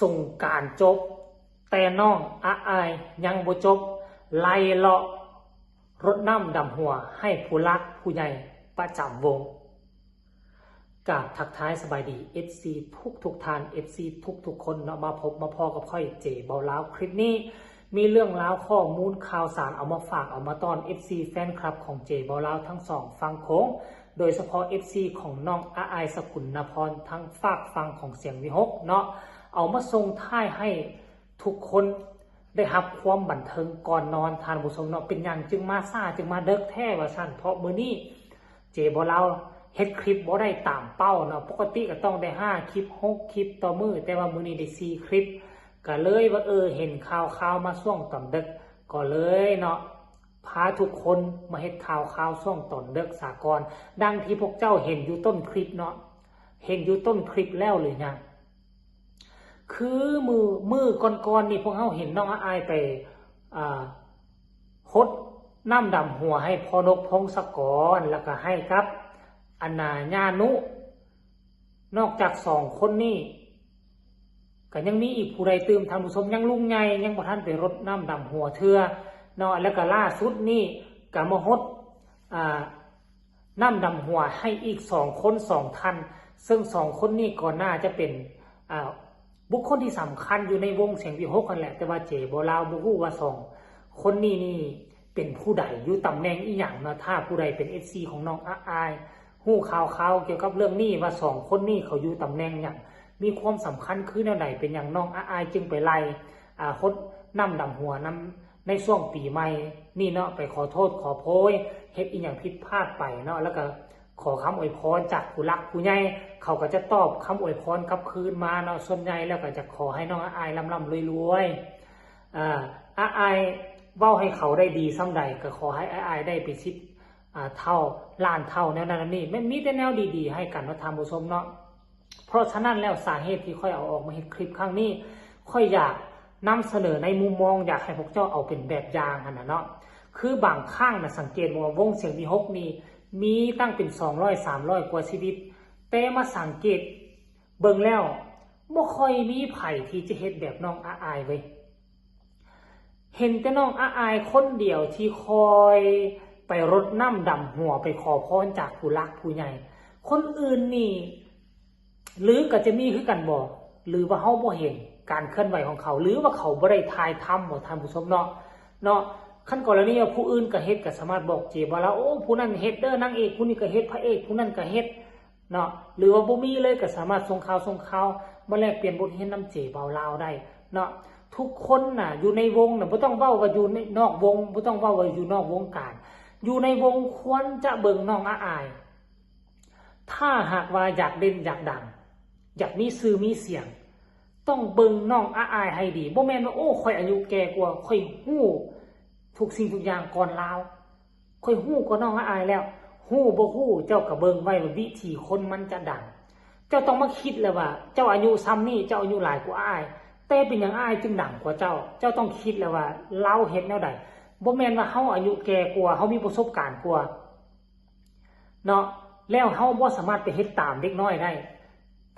ส่งการจบแต่น้องอาอายยังบ่จบไล่เลาะรดน้ำดำหัวให้ผู้รักผู้ใหญ่ประจำวงกราบทักทายสบายดี FC ทุกท่าน FC ทุกคนเนาะมาพบมาพอกับค่อยเจเบาล้าวคลิปนี้มีเรื่องราวข้อมูลข่าวสารเอามาฝากเอามาตอน FC แฟนคลับของเจเบาล้าวทั้งสองฟังโค้งโดยเฉพาะ FC ของน้องอาอายสกุลนพรทั้งฝากฟังของเสียงวิหกเนาะเอามาส่งท้ายให้ทุกคนได้รับความบันเทิงก่อนนอนทานผู้ชมเนาะเป็นอย่างจึงมาซ่าจึงมาเดิกแท้ว่าสั่นเพราะมื้อนี้เจเบาล้าวเฮ็ดคลิปบ่ได้ตามเป้าเนาะปกติก็ต้องได้5คลิป6คลิปต่อมื้อแต่ว่ามื้อนี้ได้4คลิปก็เลยว่าเห็นข่าวมาช่วงตอนดึกก็เลยเนาะพาทุกคนมาเฮ็ดข่าวช่วงตอนดึกสากลดังที่พวกเจ้าเห็นอยู่ต้นคลิปเนาะเห็นอยู่ต้นคลิปแล้วหรือยังคือมือก่อนนี่พวกเขาเห็นน้องอาอายไปฮดน้ำดำหัวให้พอนกพงศกรแล้วก็ให้ครับอนาญานุนอกจาก2คนนี้ก็ยังมีอีกผู้ใดตื่มทำผู้ชมยังลุงใหญ่ยังบ่ทันไปรดน้ำดำหัวเทือเนาะแล้วก็ล่าสุดนี่ก็มาฮดน้ำดำหัวให้อีก2คน2ท่านซึ่ง2คนนี้ก่อนหน้าจะเป็นบุคคลที่สำคัญอยู่ในวงเสียงวิหกกันแหละแต่ว่าเจบ่ลาวบ่ฮู้ว่า2คนนี้นี่เป็นผู้ใดอยู่ตำแหน่งอีหยังเนาะถ้าผู้ใดเป็น FC ของน้องอาอายฮู้ข่าวเกี่ยวกับเรื่องนี้ว่า2คนนี้เขาอยู่ตำแหน่งหยังมีความสำคัญคือแนวใดเป็นอย่างน้องอาอายจึงไปไล่ฮดน้ำดำหัวน้ำในช่วงปีใหม่นี่เนาะไปขอโทษขอโพยเฮ็ดอีหยังผิดพลาดไปเนาะแล้วก็ขอคำอวยพรจากผู้รักผู้ใหญ่เขาก็จะตอบคำอวยพรกลับคืนมาเนาะส่วนใหญ่แล้วก็จะขอให้น้องอาอายร่ำรวยอาอายเว้าให้เขาได้ดีซ้ำใดก็ขอให้อาอายได้ไป10เท่าล้านเท่าแนวนั้นนี่ไม่มีแต่แนวดีๆให้กันว่าทำผู้ชมเนาะเพราะฉะนั้นแล้วสาเหตุที่ค่อยเอาออกมาเห็นคลิปครั้งนี้ค่อยอยากนำเสนอในมุมมองอยากให้พวกเจ้าเอาเป็นแบบอย่างนะเนาะคือบางข้างนะสังเกตว่าวงเสียงวิหกนี่มีตั้งเป็น200-300กว่าชีวิตแต่มาสังเกตเบิ่งแล้วบ่ค่อยมีไผที่จะเฮ็ดแบบน้องอาอายเว้ยเห็นแต่น้องอาอายคนเดียวที่คอยไปรดน้ำดำหัวไปขอพรจากผู้รักผู้ใหญ่คนอื่นนี่หรือก็จะมีคือกันบ่หรือว่าเฮาบ่เห็นการเคลื่อนไหวของเขาหรือว่าเขาบ่ได้ถ่ายทำบ่ท่านผู้ชมเนาะขั้นกรณีว่าผู้อื่นก็เฮ็ดก็สามารถบอกเจว่าแล้วโอ้ผู้นั้นเฮ็ดเด้อนางเอกผู้นี้ก็เฮ็ดพระเอกผู้นั้นก็เฮ็ดเนาะหรือว่าบ่มีเลยก็สามารถส่งข่าวมาแลกเปลี่ยนบทเรียนนำเจเบาลาวได้เนาะทุกคนน่ะอยู่ในวงน่ะบ่ต้องเว้าว่าอยู่ในนอกวงบ่ต้องเว้าว่าอยู่นอกวงการอยู่ในวงควรจะเบิ่งน้องอาอายถ้าหากว่าอยากเด่นอยากดังอยากมีชื่อมีเสียงต้องเบิ่งน้องอาอายให้ดีบ่แม่นว่าโอ้ข่อยอายุแก่กว่าข่อยฮู้ทุกสิ่งทุกอย่างก่อนลาวค่อยฮู้ก็น้องอาอายแล้วฮู้บ่ฮู้เจ้าก็เบิ่งไว้ว่าวิธีคนมันจะดังเจ้าต้องมาคิดแล้วว่าเจ้าอายุซ้ำนี่เจ้าอายุหลายกว่าอาอายแต่เป็นหยังอาอายจึงดังกว่าเจ้าต้องคิดแล้วว่าเราเฮ็ดแนวใดบ่แม่นว่าเฮาอายุแก่กว่าเฮามีประสบการณ์กว่าเนาะแล้วเฮาบ่สามารถไปเฮ็ดตามเด็กน้อยได้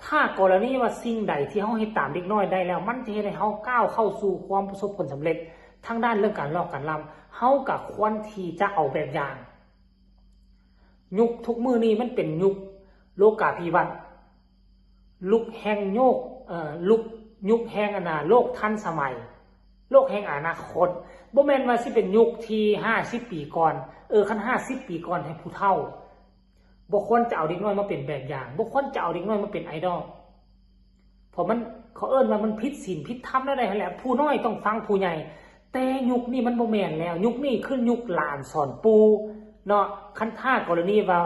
ถ้ากรณีว่าสิ่งใดที่เฮาเฮ็ดตามเด็กน้อยได้แล้วมันจะเฮ็ดให้เฮาก้าวเข้าสู่ความประสบผลสำเร็จทางด้านเรื่องการลอกการล้ำเฮากับควรที่จะเอาแบบอย่างยุคทุกมือนี้มันเป็นยุคโลกาภิวัตน์ลุกแห่งโยกยุคแห่งโลกทันสมัยโลกแห่งอนาคตบ่แม่นว่าสิเป็นยุคที่50ปีก่อนคัน50ปีก่อนให้ผู้เฒ่าบ่ควรจะเอาเด็กน้อยมาเป็นแบบอย่างบ่ควรจะเอาเด็กน้อยมาเป็นไอดอลเพราะมันเขาเอิ้นว่ามันผิดศีลผิดธรรมได้แหละผู้น้อยต้องฟังผู้ใหญ่แต่ยุคนี้มันบ่แม่นแล้วยุคนี้คือยุคหลานสอนปู่เนาะคันท่ากรณีว่า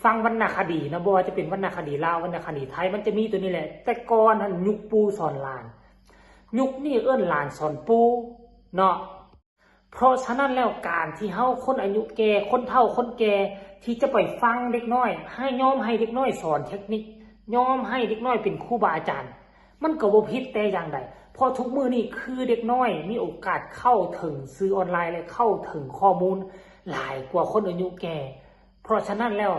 ฟังวรรณคดีนะบ่ว่าจะเป็นวรรณคดีลาววรรณคดีไทยมันจะมีตัวนี้แหละแต่ก่อนนั้นยุคปู่สอนหลานยุคนี้เอิ้นหลานสอนปู่เนาะเพราะฉะนั้นแล้วการที่เฮาคนอายุแก่คนเฒ่าคนแก่ที่จะไปฟังเด็กน้อยให้ยอมให้เด็กน้อยสอนเทคนิคยอมให้เด็กน้อยเป็นครูบาอาจารย์มันก็บ่ผิดแต่อย่างใดพอทุกมือนี่คือเด็กน้อยมีโอกาสเข้าถึงสื่อออนไลน์และเข้าถึงข้อมูลหลายกว่าคนอายุแก่เพราะฉะนั้นแล้ว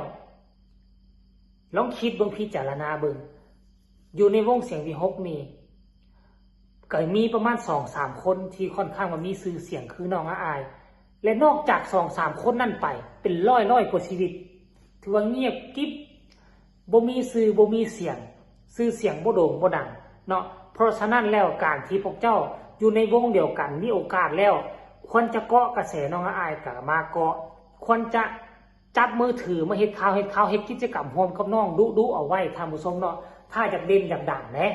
ลองคิดเบิ่งพิจารณาเบิ่งอยู่ในวงเสียงวิหกนี่ ก็มีประมาณ 2-3 คนที่ค่อนข้างว่ามีชื่อเสียงคือน้องอายและนอกจาก 2-3 คนนั่นไปเป็นร้อยกว่าชีวิตถือว่าเงียบกิ๊บบ่มีชื่อบ่มีเสียงชื่อเสียงบ่โด่งบ่ดังเนาะเพราะฉะนั้นแล้วการที่พวกเจ้าอยู่ในวงเดียวกันมีโอกาสแล้วควรจะเกาะกระแสน้องอายก็มาเกาะควรจะจับมือถือมาเฮ็ดข่าวเฮ็ดกิจกรรมร่วมกับน้องดุเอาไว้ท่านผู้ชมเนาะถ้าอยากเด่นอยากดังนะ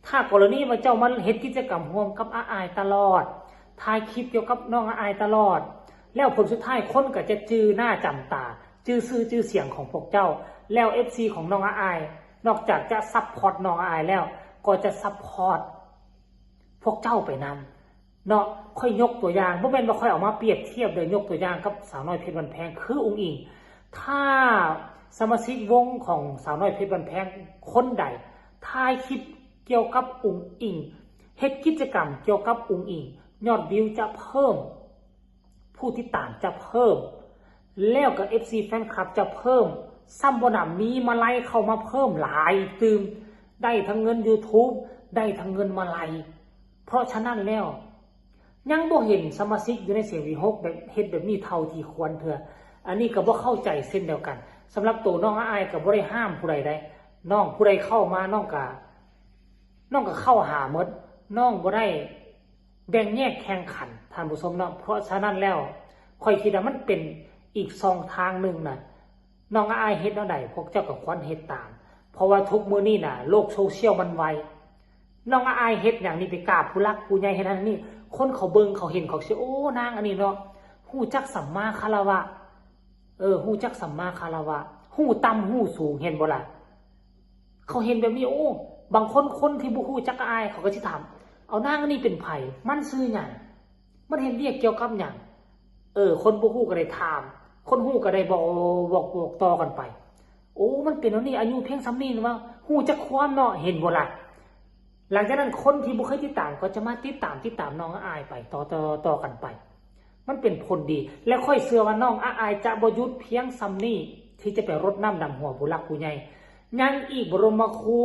ถ้ากรณีว่าเจ้ามันเฮ็ดกิจกรรมร่วมกับอายตลอดถ่ายคลิปเกี่ยวกับน้องอายตลอดแล้วผลสุดท้ายคนก็จะจื้อหน้าจำตาจื้อชื่อจื้อเสียงของพวกเจ้าแล้ว FC ของน้องอายนอกจากจะซัพพอร์ตน้องอายแล้วก็จะซัพพอร์ตพวกเจ้าไปนำเนาะค่อยยกตัวอย่างบ่แม่นว่าค่อยเอามาเปรียบเทียบเลยยกตัวอย่างกับสาวน้อยเพชรบันแพงคืออุ๋งอิงถ้าสมาชิกวงของสาวน้อยเพชรบันแพงคนใดถ่ายคลิปเกี่ยวกับอุ๋งอิงเฮ็ดกิจกรรมเกี่ยวกับอุ๋งอิงยอดวิวจะเพิ่มผู้ที่ตามจะเพิ่มแล้วกับ FC แฟนคลับจะเพิ่มซ้ำบ่นำมีมาไล่เข้ามาเพิ่มหลายตื่มได้ทั้งเงิน YouTube ได้ทั้งเงินมาไล่เพราะฉะนั้นแล้วยังบ่เห็นสมาชิกอยู่ในเสียงวี6แบบเฮ็ดแบบนี้เท่าที่ควรเถอะอันนี้ก็บ่เข้าใจเส้นเดียวกันสำหรับตัวน้องอายก็บ่ได้ห้ามผู้ใดได้น้องผู้ใดเข้ามาน้องก็เข้าหาหมดน้องบ่ได้แบ่งแยกแข่งขันท่านผู้ชมเนาะเพราะฉะนั้นแล้วค่อยคิดว่ามันเป็นอีก2ทางนึงน่ะน้องอายเฮ็ดแนวใดพวกเจ้าก็ควรเฮ็ดตามเพราะว่าทุกมื้อนี้น่ะโลกโซเชียลมันไวน้องอายเฮ็ดอย่างนี้ไปกราบผู้รักผู้ใหญ่เฮ็ดอันนี้คนเขาเบิ่งเขาเห็นเขาสิโอ้นางอันนี้เนาะฮู้จักสัมมาคารวะฮู้จักสัมมาคารวะฮู้ต่ำฮู้สูงเห็นบ่ล่ะเขาเห็นแบบนี้โอ้บางคนที่บ่ฮู้จักอายเขาก็สิถามเอานางอันนี้เป็นไผมันชื่อหยังมันเห็นเรียกเกี่ยวกับหยังคนบ่ฮู้ก็ได้ถามคนฮู้ก็ได้บอกต่อกันไปโอ้มันเป็นอันนี้อายุเพียงซ้ำนี้ว่าฮู้จักความเนาะเห็นบ่ล่ะหลังจากนั้นคนที่บ่เคยติดตามก็จะมาติดตามน้องอายไปต่อกันไปมันเป็นผลดีและค่อยเชื่อว่าน้องอายจะบ่หยุดเพียงซ้ำนี้ที่จะไปรดน้ำดำหัวผู้รักผู้ใหญ่ยังอีกบรมครู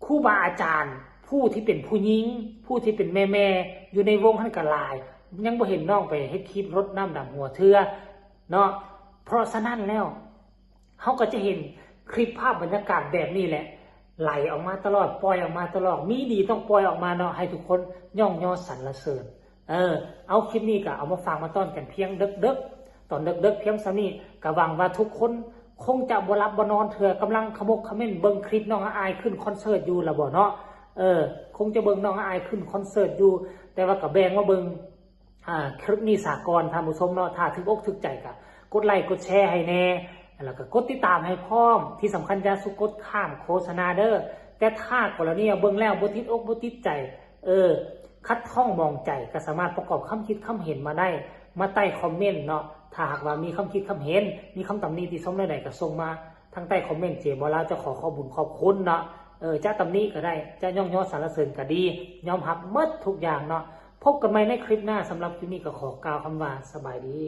ครูบาอาจารย์ผู้ที่เป็นผู้หญิงผู้ที่เป็นแม่อยู่ในวงหันก็หลายยังบ่เห็นน้องไปเฮ็ดคลิปรดน้ำดำหัวเทื่อเนาะเพราะฉะนั้นแล้วเฮาก็จะเห็นคลิปภาพบรรยากาศแบบนี้แหละไหลออกมาตลอดปล่อยออกมาตลอดมีดีต้องปล่อยออกมาเนาะให้ทุกคนย่องยอสรรเสริญเอาคลิปนี้ก็เอามาฟังมาต้อนกันเพียงดึกตอนดึกเพียงซะนี้ก็หวังว่าทุกคนคงจะบ่หลับบ่นอนเถื่อกำลังขมกเขม้นเบิ่งคลิปน้องอายขึ้นคอนเสิร์ตอยู่ล่ะบ่เนาะคงจะเบิ่งน้องอายขึ้นคอนเสิร์ตอยู่แต่ว่าก็แบ่งมาเบิ่งคลิปนี้สากลท่านผู้ชมเนาะถ้าถึกอกถึกใจก็กดไลค์กดแชร์ให้แน่แล้วก็กดติดตามให้พร้อมที่สำคัญอย่าสุกดข้ามโฆษณาเด้อแต่ถ้ากรณีเบิ่งแล้วบ่ติดอกบ่ติดใจคัดท่องมองใจก็สามารถประกอบคำคิดคำเห็นมาได้มาใต้คอมเมนต์เนาะถ้าหากว่ามีคำคิดคำเห็นมีคำตำหนิติชมใดๆก็ส่งมาทางใต้คอมเมนต์เจบ่ลาจะขอบุญขอบคุณเนาะจะตำหนิก็ได้จะย่องยอสรรเสริญก็ดียอมรับหมดทุกอย่างเนาะพบกันใหม่ในคลิปหน้าสำหรับคลิปนี้ก็ขอกล่าวคำว่าสบายดี